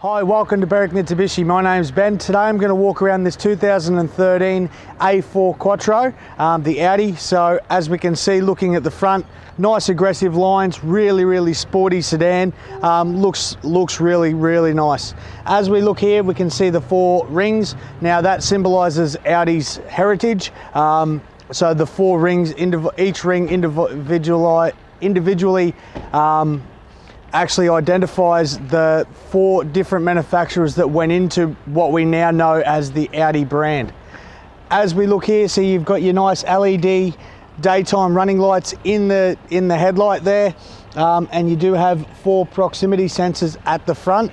Hi, welcome to Berwick Mitsubishi. My name's Ben. Today I'm going to walk around this 2013 A4 Quattro, the Audi. So as we can see, looking at the front, nice aggressive lines, really sporty sedan. Looks really nice. As we look here, we can see the 4 rings. Now that symbolises Audi's heritage. So the 4 rings, each ring individually actually identifies the 4 different manufacturers that went into what we now know as the Audi brand. As we look here, see you've got your nice LED daytime running lights in the headlight there, and you do have 4 proximity sensors at the front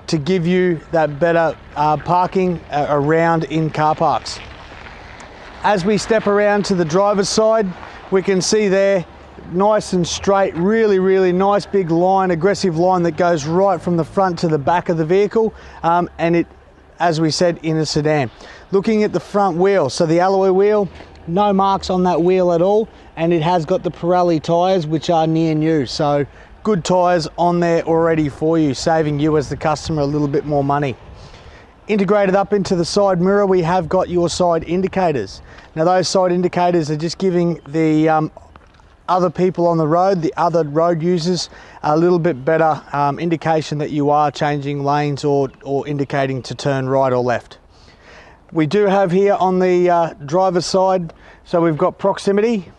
to give you that better parking around in car parks. As we step around to the driver's side, we can see there, nice and straight, really nice big line, aggressive line that goes right from the front to the back of the vehicle, and it, as we said, in a sedan. Looking at the front wheel, so the alloy wheel, no marks on that wheel at all, and it has got the Pirelli tyres which are near new, so good tyres on there already for you, saving you as the customer a little bit more money. Integrated up into the side mirror, we have got your side indicators. Now those side indicators are just giving the other people on the road, the other road users, a little bit better indication that you are changing lanes or indicating to turn right or left. We do have here on the driver's side, so we've got proximity.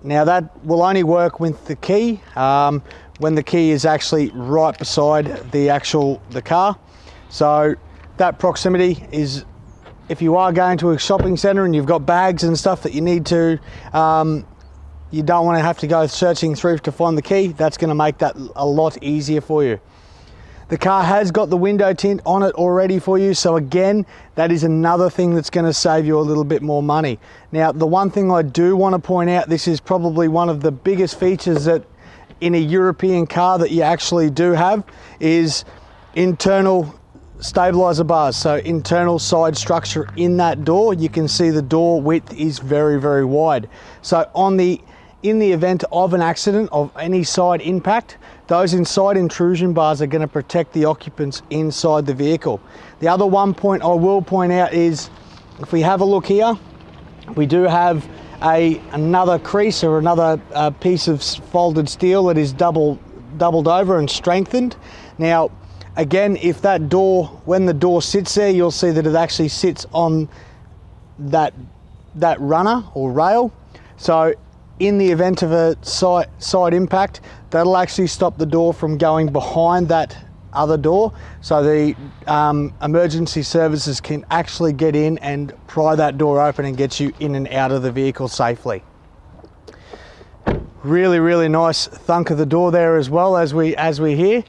Now that will only work with the key, when the key is actually right beside the car. So that proximity is, if you are going to a shopping centre and you've got bags and stuff that you need to, you don't want to have to go searching through to find the key, that's going to make that a lot easier for you. The car has got the window tint on it already for you, so again, that is another thing that's going to save you a little bit more money. Now, the one thing I do want to point out, this is probably one of the biggest features that in a European car that you actually do have, is internal stabilizer bars, so internal side structure in that door. You can see the door width is very wide. So in the event of an accident, of any side impact, those inside intrusion bars are going to protect the occupants inside the vehicle. The other one point I will point out is, if we have a look here, we do have another crease or another piece of folded steel that is doubled over and strengthened. Now again, if that door, when the door sits there, you'll see that it actually sits on that runner or rail. So in the event of a side impact, that'll actually stop the door from going behind that other door. So the emergency services can actually get in and pry that door open and get you in and out of the vehicle safely. Really nice thunk of the door there as well, as we hear.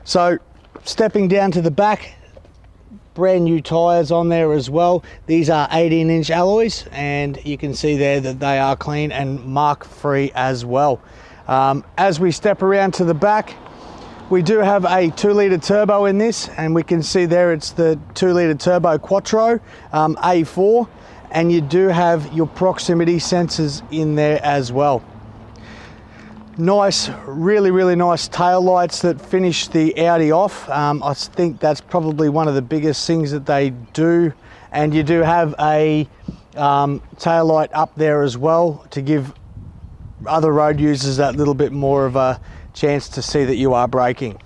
So stepping down to the back, brand new tyres on there as well. These are 18-inch alloys, and you can see there that they are clean and mark free as well. As we step around to the back, we do have a 2-litre turbo in this, and we can see there it's the 2-litre turbo Quattro A4, and you do have your proximity sensors in there as well. Nice, really nice tail lights that finish the Audi off. I think that's probably one of the biggest things that they do, and you do have a tail light up there as well to give other road users that little bit more of a chance to see that you are braking.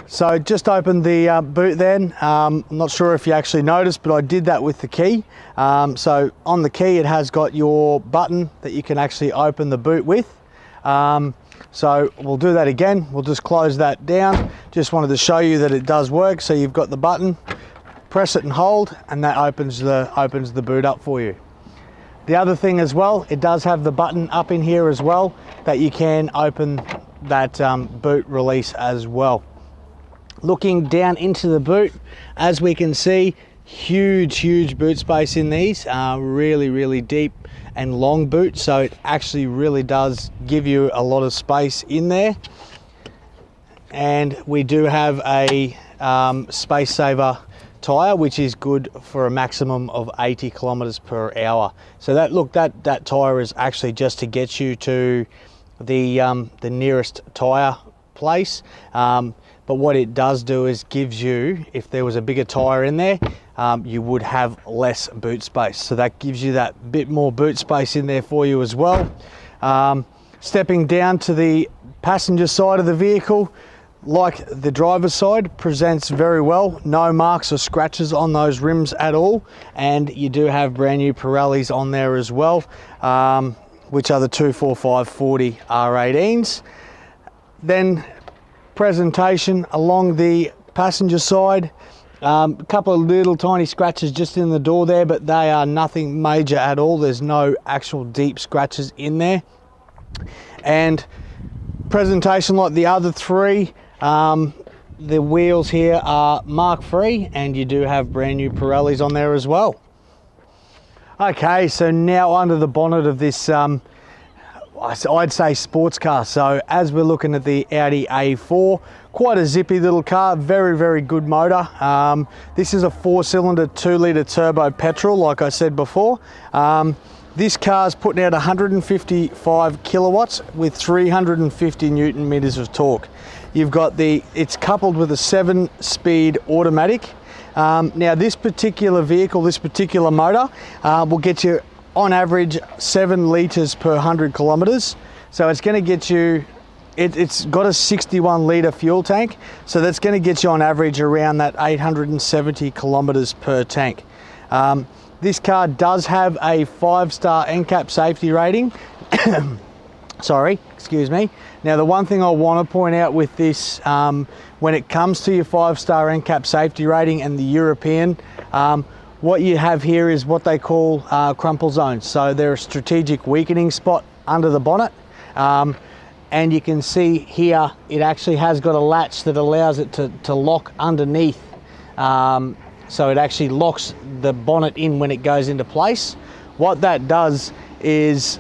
So just opened the boot then. I'm not sure if you actually noticed, but I did that with the key. So on the key it has got your button that you can actually open the boot with. So we'll do that again. We'll just close that down. Just wanted to show you that it does work. So you've got the button, press it and hold, and that opens the boot up for you. The other thing as well, it does have the button up in here as well that you can open that boot release as well. Looking down into the boot, as we can see, huge boot space in these, really deep and long boot, so it actually really does give you a lot of space in there. And we do have a space saver tyre, which is good for a maximum of 80 kilometers per hour. So that tyre is actually just to get you to the nearest tyre place. But what it does do is gives you, if there was a bigger tyre in there, you would have less boot space. So that gives you that bit more boot space in there for you as well. Stepping down to the passenger side of the vehicle, like the driver's side, presents very well. No marks or scratches on those rims at all. And you do have brand new Pirellis on there as well, which are the 245/40 R18s. Then presentation along the passenger side, a couple of little tiny scratches just in the door there, but they are nothing major at all. There's no actual deep scratches in there. And presentation like the other three, the wheels here are mark free, and you do have brand new Pirellis on there as well. Okay, so now under the bonnet of this I'd say sports car. So as we're looking at the Audi A4, quite a zippy little car, very good motor. This is a 4-cylinder 2-litre turbo petrol, like I said before. This car's putting out 155 kilowatts with 350 Newton meters of torque. You've got it's coupled with a 7-speed automatic. Now this particular vehicle, this particular motor, will get you on average 7 litres per 100 kilometres. So it's going to get you, it's got a 61 litre fuel tank, so that's going to get you on average around that 870 kilometres per tank. This car does have a 5-star NCAP safety rating. Sorry, excuse me. Now the one thing I want to point out with this, when it comes to your 5-star NCAP safety rating and the European, what you have here is what they call crumple zones. So they're a strategic weakening spot under the bonnet. And you can see here, it actually has got a latch that allows it to lock underneath. So it actually locks the bonnet in when it goes into place. What that does is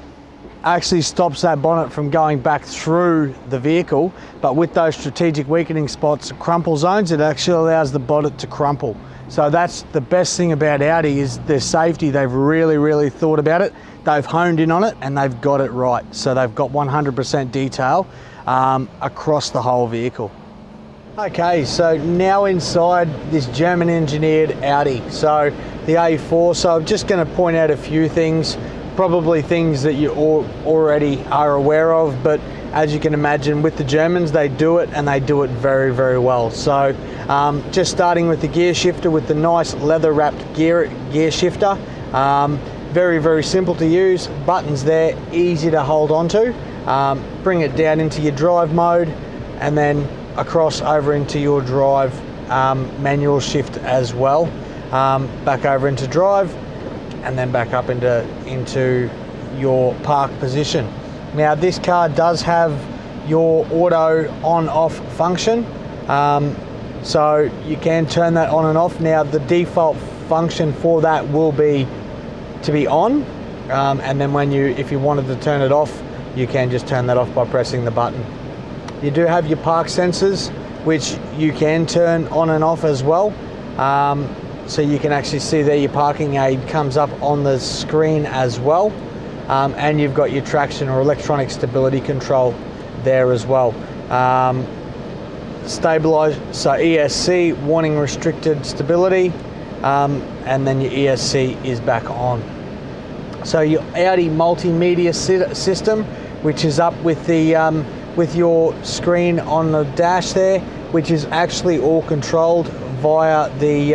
actually stops that bonnet from going back through the vehicle, but with those strategic weakening spots, crumple zones, it actually allows the bonnet to crumple. So that's the best thing about Audi, is their safety. They've really thought about it. They've honed in on it and they've got it right. So they've got 100% detail across the whole vehicle. Okay, so now inside this German engineered Audi, so the A4. So I'm just going to point out a few things, probably things that you already are aware of, but as you can imagine, with the Germans, they do it, and they do it very well. So just starting with the gear shifter, with the nice leather wrapped gear shifter, very simple to use, buttons there, easy to hold on to. Bring it down into your drive mode, and then across over into your drive manual shift as well. Back over into drive, and then back up into your park position. Now this car does have your auto on-off function, so you can turn that on and off. Now the default function for that will be to be on, and then if you wanted to turn it off, you can just turn that off by pressing the button. You do have your park sensors, which you can turn on and off as well. So you can actually see there your parking aid comes up on the screen as well. And you've got your traction or electronic stability control there as well. Stabilize, so ESC, warning restricted stability, and then your ESC is back on. So your Audi multimedia system, which is up with the with your screen on the dash there, which is actually all controlled via the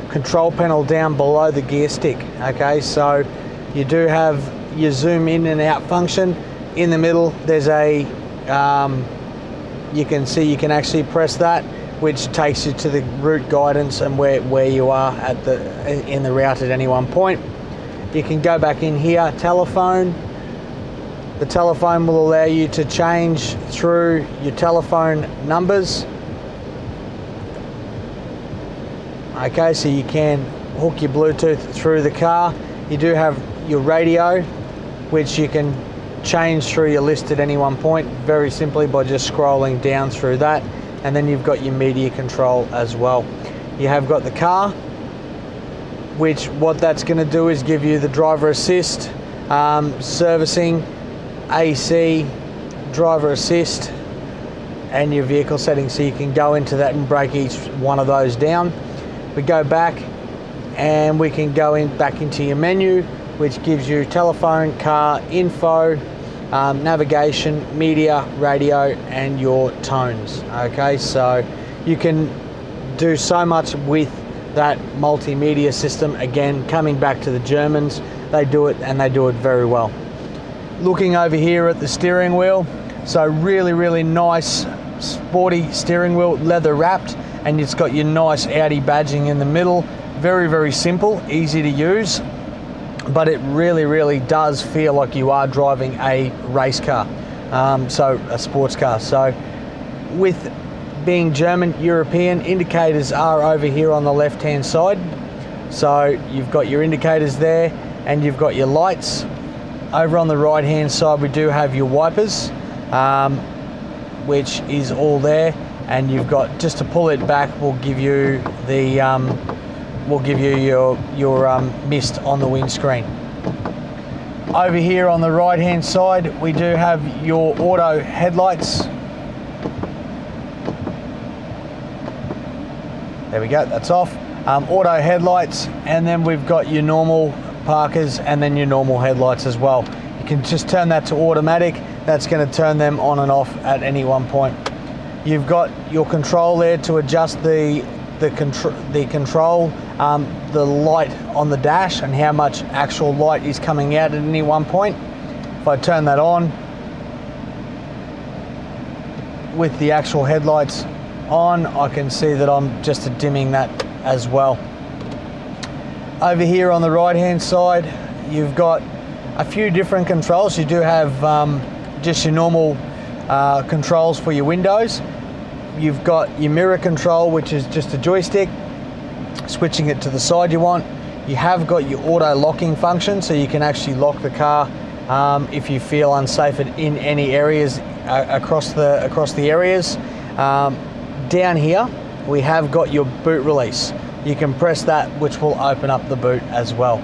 control panel down below the gear stick. Okay, so you do have your zoom in and out function. In the middle there's a you can see you can actually press that, which takes you to the route guidance and where you are in the route at any one point. You can go back in here, telephone. The telephone will allow you to change through your telephone numbers. Okay, so you can hook your Bluetooth through the car. You do have your radio, which you can change through your list at any one point very simply by just scrolling down through that. And then you've got your media control as well. You have got the car, which what that's going to do is give you the driver assist, servicing, AC, driver assist and your vehicle settings, so you can go into that and break each one of those down. We go back and we can go back into your menu, which gives you telephone, car, info, navigation, media, radio, and your tones. Okay, so you can do so much with that multimedia system. Again, coming back to the Germans, they do it, and they do it very well. Looking over here at the steering wheel, so really nice sporty steering wheel, leather wrapped, and it's got your nice Audi badging in the middle. Very simple, easy to use, but it really does feel like you are driving a race car, so a sports car. So with being German, European, indicators are over here on the left hand side. So you've got your indicators there, and you've got your lights. Over on the right hand side we do have your wipers, which is all there, and you've got, just to pull it back, will give you the your mist on the windscreen. Over here on the right hand side we do have your auto headlights. There we go, that's off. Auto headlights, and then we've got your normal parkers and then your normal headlights as well. You can just turn that to automatic. That's going to turn them on and off at any one point. You've got your control there to adjust the control, the light on the dash, and how much actual light is coming out at any one point. If I turn that on with the actual headlights on, I can see that I'm just dimming that as well. Over here on the right hand side you've got a few different controls. You do have just your normal controls for your windows. You've got your mirror control, which is just a joystick, switching it to the side you want. You have got your auto locking function, so you can actually lock the car if you feel unsafe in any areas across the areas. Down here we have got your boot release. You can press that, which will open up the boot as well.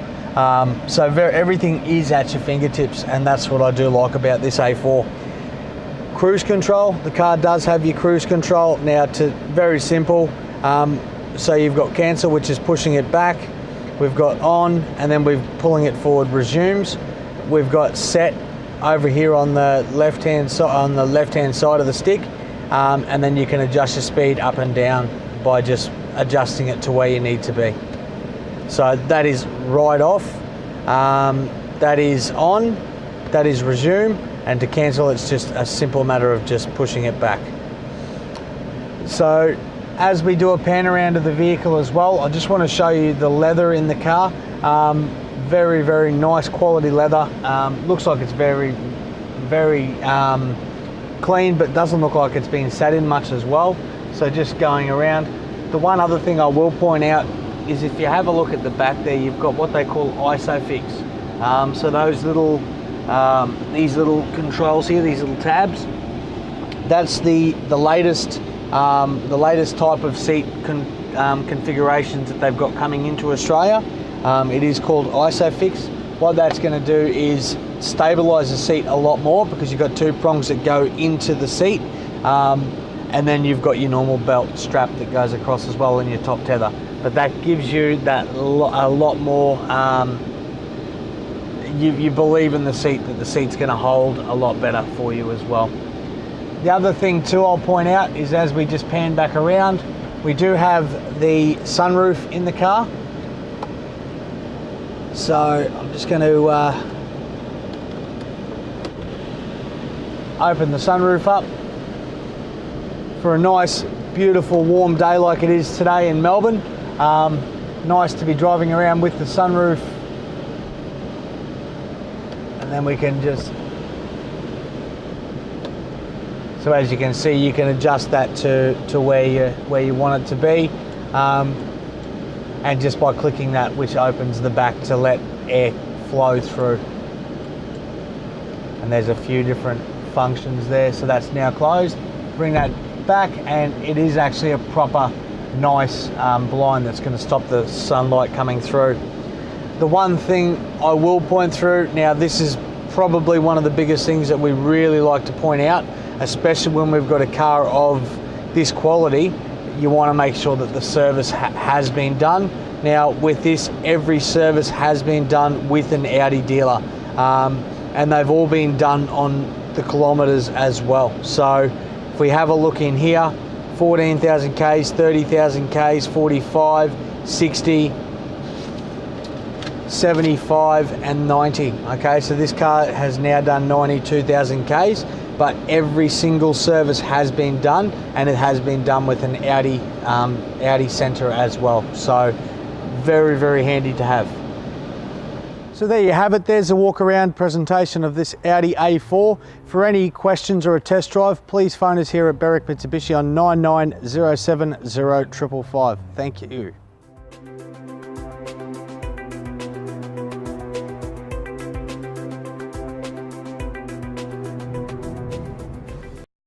So everything is at your fingertips, and that's what I do like about this A4. Cruise control, the car does have your cruise control. Now, very simple. So you've got cancel, which is pushing it back. We've got on, and then we're pulling it forward, resumes. We've got set over here on the left hand side of the stick, and then you can adjust your speed up and down by just adjusting it to where you need to be. So that is right off, that is on, that is resume, and to cancel it's just a simple matter of just pushing it back. So as we do a pan around of the vehicle as well, I just want to show you the leather in the car. Very nice quality leather. Looks like it's very clean, but doesn't look like it's been sat in much as well. So just going around. The one other thing I will point out is, if you have a look at the back there, you've got what they call ISOFIX. So those little, these little controls here, these little tabs, that's the latest type of seat configurations that they've got coming into Australia. It is called ISOFIX. What that's going to do is stabilize the seat a lot more, because you've got two prongs that go into the seat, and then you've got your normal belt strap that goes across as well in your top tether. But that gives you that a lot more, you believe in the seat, that the seat's going to hold a lot better for you as well. The other thing too I'll point out is, as we just pan back around, we do have the sunroof in the car. So I'm just going to open the sunroof up. For a nice, beautiful, warm day like it is today in Melbourne, nice to be driving around with the sunroof. And then we can just, so as you can see, you can adjust that to where you want it to be, and just by clicking that, which opens the back to let air flow through. And there's a few different functions there. So that's now closed. Bring that back, and it is actually a proper nice blind that's going to stop the sunlight coming through. The one thing I will point through, now this is probably one of the biggest things that we really like to point out, especially when we've got a car of this quality. You want to make sure that the service has been done. Now with this, every service has been done with an Audi dealer, and they've all been done on the kilometers as well. So if we have a look in here, 14,000 Ks, 30,000 Ks, 45, 60, 75 and 90. Okay, so this car has now done 92,000 Ks, but every single service has been done, and it has been done with an Audi center as well. So very, very handy to have. So there you have it. There's a walk around presentation of this Audi A4. For any questions or a test drive, please phone us here at Berwick Mitsubishi on 99070555. Thank you.